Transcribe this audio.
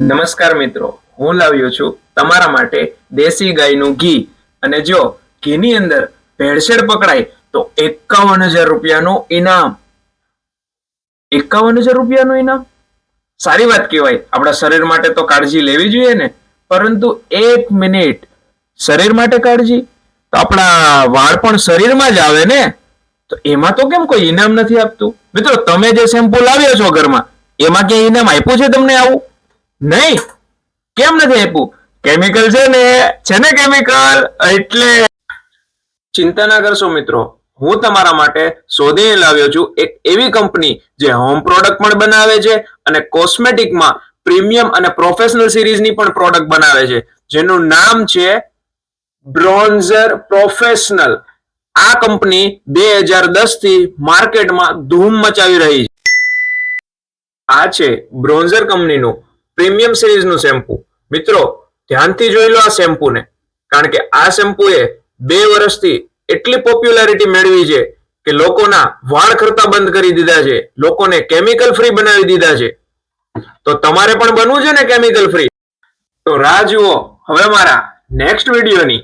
નમસ્કાર મિત્રો, હું લાવ્યો છું તમારા માટે દેશી ગાયનું ઘી. અને જો ઘીની અંદર ભેળસેળ પકડાય તો 51,000 રૂપિયાનું ઇનામ. 51,000 રૂપિયાનું ઇનામ સારી વાત કહેવાય. આપણા શરીર માટે તો કાળજી લેવી જોઈએ ને, પરંતુ 1 મિનિટ, શરીર માટે કાળજી તો આપણા વાળ પણ શરીરમાં જ આવે ને, તો એમાં તો કેમ કોઈ ઇનામ નથી આપતું? મિત્રો, તમે જે શેમ્પુ લાવ્યો છો ઘરમાં, એમાં ક્યાંય ઇનામ આપ્યું છે તમને આવું? નહીં. કેમ નથી આપ્યું? કેમિકલ છે ને કેમિકલ. એટલે ચિંતા ના કરશો મિત્રો, હું તમારા માટે શોધીને લાવ્યો છું એક એવી કંપની જે હોમ પ્રોડક્ટ પણ બનાવે છે અને કોસ્મેટિકમાં પ્રીમિયમ અને પ્રોફેશનલ સિરીઝની પણ પ્રોડક્ટ બનાવે છે, જેનું નામ છે બ્રોન્ઝર પ્રોફેશનલ. આ કંપની 2010 થી માર્કેટમાં ધૂમ મચાવી રહી છે. આ છે બ્રોન્ઝર કંપનીનું પ્રીમિયમ સિરીઝનું શેમ્પુ. મિત્રો, ધ્યાનથી જોઈ લો આ શેમ્પુને, કારણ કે આ શેમ્પુએ 2 વર્ષથી એટલી પોપ્યુલારિટી મેળવી છે કે લોકોના વાળ ખરતા બંધ કરી દીધા છે, લોકોને કેમિકલ ફ્રી બનાવી દીધા છે. તો તમારે પણ બનવું છે ને કેમિકલ ફ્રી? તો રાહ જુઓ હવે મારા નેક્સ્ટ વિડીયોની.